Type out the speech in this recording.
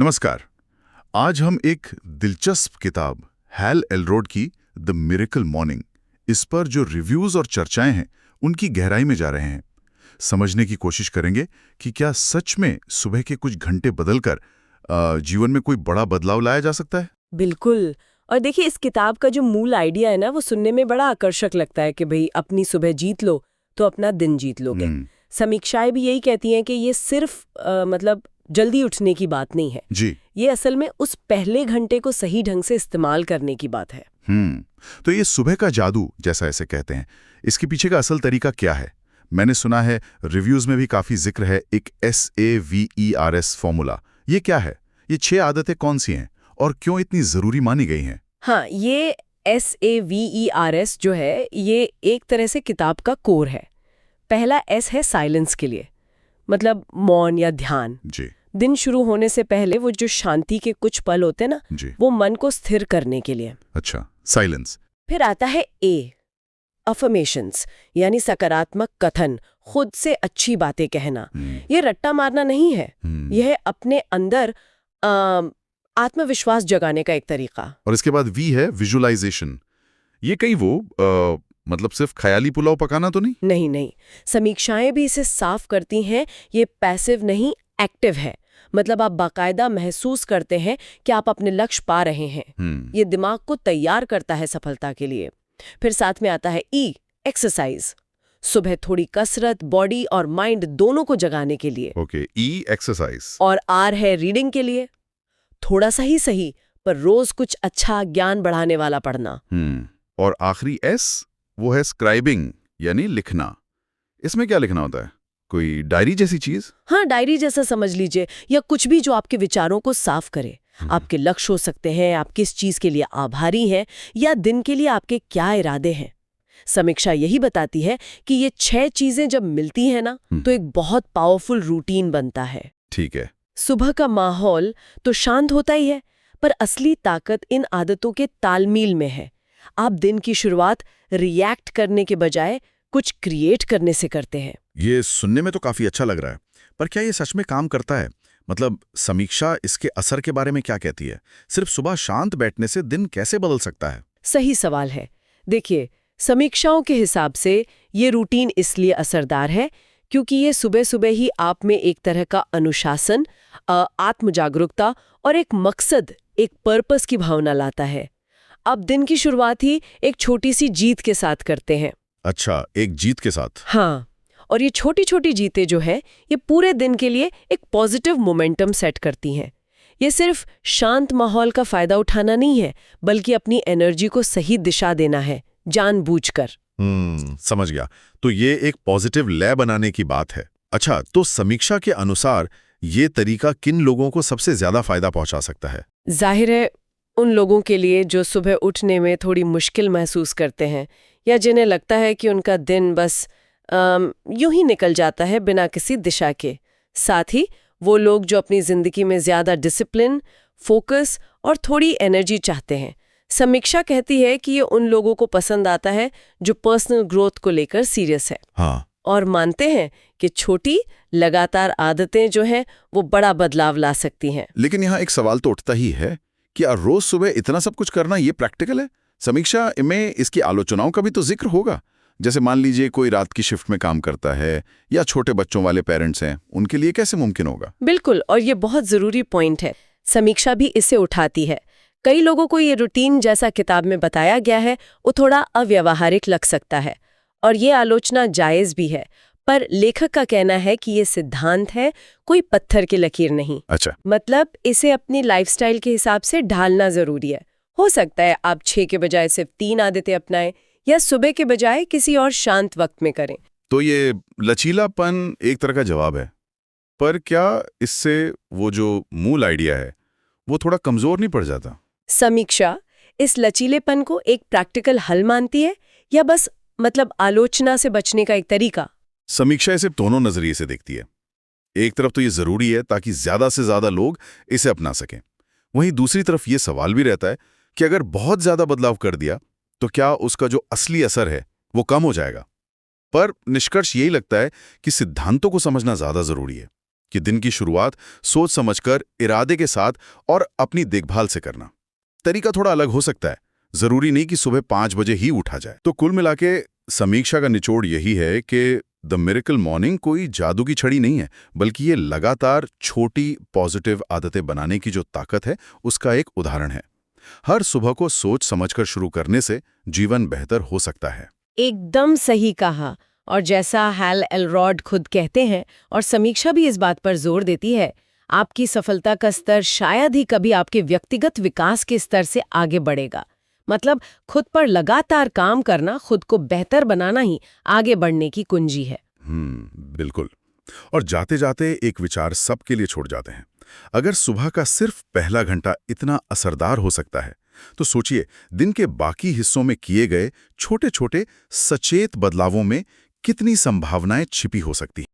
नमस्कार। आज हम एक दिलचस्प किताब हैल एलरोड की द मिरेकल मॉर्निंग, इस पर जो रिव्यूज और चर्चाएं हैं उनकी गहराई में जा रहे हैं। समझने की कोशिश करेंगे कि क्या सच में सुबह के कुछ घंटे बदलकर जीवन में कोई बड़ा बदलाव लाया जा सकता है। बिल्कुल। और देखिए, इस किताब का जो मूल आइडिया है ना, वो सुनने में बड़ा आकर्षक लगता है कि भाई अपनी सुबह जीत लो तो अपना दिन जीत लोगे। समीक्षाएं भी यही कहती हैं कि ये सिर्फ मतलब जल्दी उठने की बात नहीं है जी। ये असल में उस पहले घंटे को सही ढंग से इस्तेमाल करने की बात है। तो ये सुबह का जादू जैसा ऐसे कहते हैं, इसके पीछे का असल तरीका क्या है? मैंने सुना है, रिव्यूज में भी काफी जिक्र है, एक SAVERS फॉर्मूला। ये क्या है? ये 6 आदतें कौन सी हैं और क्यों इतनी जरूरी मानी गई हैं? हाँ, ये SAVERS जो है, ये एक तरह से किताब का कोर है। पहला S है साइलेंस के लिए, मतलब मौन या ध्यान। जी। दिन शुरू होने से पहले वो जो शांति के कुछ पल होते हैं ना, वो मन को स्थिर करने के लिए। अच्छा, साइलेंस। फिर आता है A, अफर्मेशंस, यानी सकारात्मक कथन, खुद से अच्छी बातें कहना। ये रट्टा मारना नहीं है, यह है अपने अंदर आत्मविश्वास जगाने का एक तरीका। और इसके बाद V है विजुअलाइजेशन। ये कहीं वो मतलब सिर्फ ख्याली पुलाव पकाना तो नहीं? नहीं नहीं, समीक्षाएं भी इसे साफ करती हैं। ये पैसिव नहीं, एक्टिव है। मतलब आप बाकायदा महसूस करते हैं कि आप अपने लक्ष्य पा रहे हैं। ये दिमाग को तैयार करता है सफलता के लिए। फिर साथ में आता है E, एक्सरसाइज। सुबह थोड़ी कसरत, बॉडी और माइंड दोनों को जगाने के लिए। Okay, E exercise. और R है रीडिंग के लिए। थोड़ा सा ही सही, पर रोज कुछ अच्छा ज्ञान बढ़ाने वाला पढ़ना। और आखिरी S, वो है स्क्राइबिंग, यानी लिखना। इसमें क्या लिखना होता है? कोई डायरी जैसी चीज? हाँ, डायरी जैसा समझ लीजिए, या कुछ भी जो आपके विचारों को साफ करे। आपके लक्ष्य हो सकते हैं, आप किस चीज के लिए आभारी हैं, या दिन के लिए आपके क्या इरादे हैं। समीक्षा यही बताती है कि ये 6 चीजें जब मिलती हैं ना, तो एक बहुत पावरफुल रूटीन बनता है। ठीक है। सुबह का माहौल तो शांत होता ही है, पर असली ताकत इन आदतों के तालमेल में है। आप दिन की शुरुआत रिएक्ट करने के बजाय कुछ क्रिएट करने से करते हैं। ये सुनने में तो काफी अच्छा लग रहा है, पर क्या ये सच में काम करता है? मतलब समीक्षा इसके असर के बारे में क्या कहती है? सिर्फ सुबह शांत बैठने से दिन कैसे बदल सकता है? सही सवाल है। देखिए, समीक्षाओं के हिसाब से ये रूटीन इसलिए असरदार है क्योंकि ये सुबह सुबह ही आप में एक तरह का अनुशासन, आत्म जागरूकता और एक मकसद, एक पर्पस की भावना लाता है। आप दिन की शुरुआत ही एक छोटी सी जीत के साथ करते हैं। अच्छा, एक जीत के साथ? हाँ, और ये छोटी छोटी जीतें जो है, ये पूरे दिन के लिए एक पॉजिटिव मोमेंटम सेट करती हैं। ये सिर्फ शांत माहौल का फायदा उठाना नहीं है, बल्कि अपनी एनर्जी को सही दिशा देना है, जानबूझकर। समझ गया। तो ये एक पॉजिटिव लय बनाने की बात है। अच्छा, तो समीक्षा के अनुसार ये तरीका किन लोगों को सबसे ज्यादा फायदा पहुंचा सकता है? जाहिर है, उन लोगों के लिए जो सुबह उठने में थोड़ी मुश्किल महसूस करते हैं, या जिन्हें लगता है कि उनका दिन बस यूं ही निकल जाता है बिना किसी दिशा के। साथ ही वो लोग जो अपनी जिंदगी में ज्यादा डिसिप्लिन, फोकस और थोड़ी एनर्जी चाहते हैं। समीक्षा कहती है कि ये उन लोगों को पसंद आता है जो पर्सनल ग्रोथ को लेकर सीरियस है। हाँ। और मानते हैं कि छोटी लगातार आदतें जो हैं वो बड़ा बदलाव ला सकती हैं। लेकिन यहाँ एक सवाल तो उठता ही है कि रोज सुबह इतना सब कुछ करना ये प्रैक्टिकल है? समीक्षा में इसकी आलोचनाओं का भी तो जिक्र होगा। जैसे मान लीजिए कोई रात की शिफ्ट में काम करता है या छोटे बच्चों वाले पेरेंट्स हैं, उनके लिए कैसे मुमकिन होगा? बिल्कुल, और ये बहुत जरूरी पॉइंट है। समीक्षा भी इसे उठाती है। कई लोगों को ये रूटीन जैसा किताब में बताया गया है वो थोड़ा अव्यावहारिक लग सकता है, और ये आलोचना जायज भी है। पर लेखक का कहना है कि ये सिद्धांत है, कोई पत्थर की लकीर नहीं। अच्छा। मतलब इसे अपनी लाइफस्टाइल के हिसाब से ढालना जरूरी है। हो सकता है आप 6 के बजाय सिर्फ 3 आदतें अपनाएं, या सुबह के बजाय किसी और शांत वक्त में करें। तो ये लचीलापन एक तरह का जवाब है, पर क्या इससे वो जो मूल आइडिया है वो थोड़ा कमजोर नहीं पड़ जाता? समीक्षा इस लचीलेपन को एक प्रैक्टिकल हल मानती है, या बस मतलब आलोचना से बचने का एक तरीका? समीक्षा इसे दोनों नजरिए से देखती है। एक तरफ तो ये जरूरी है ताकि ज्यादा से ज्यादा लोग इसे अपना सकें, वहीं दूसरी तरफ ये सवाल भी रहता है कि अगर बहुत ज्यादा बदलाव कर दिया तो क्या उसका जो असली असर है वो कम हो जाएगा? पर निष्कर्ष यही लगता है कि सिद्धांतों को समझना ज्यादा जरूरी है। कि दिन की शुरुआत सोच समझकर, इरादे के साथ और अपनी देखभाल से करना। तरीका थोड़ा अलग हो सकता है, जरूरी नहीं कि सुबह 5 बजे ही उठा जाए। तो कुल मिला के समीक्षा का निचोड़ यही है कि द मिरेकल मॉर्निंग कोई जादू की छड़ी नहीं है, बल्कि ये लगातार छोटी पॉजिटिव आदतें बनाने की जो ताकत है, उसका एक उदाहरण है। हर सुबह को सोच समझकर शुरू करने से जीवन बेहतर हो सकता है। एकदम सही कहा। और जैसा हैल एलरॉड खुद कहते हैं, और समीक्षा भी इस बात पर जोर देती है, आपकी सफलता का स्तर शायद ही कभी आपके व्यक्तिगत विकास के स्तर से आगे बढ़ेगा। मतलब खुद पर लगातार काम करना, खुद को बेहतर बनाना ही आगे बढ़ने की कुंजी है। बिल्कुल। और जाते जाते एक विचार सबके लिए छोड़ जाते हैं। अगर सुबह का सिर्फ पहला घंटा इतना असरदार हो सकता है, तो सोचिए दिन के बाकी हिस्सों में किए गए छोटे छोटे सचेत बदलावों में कितनी संभावनाएं छिपी हो सकती हैं।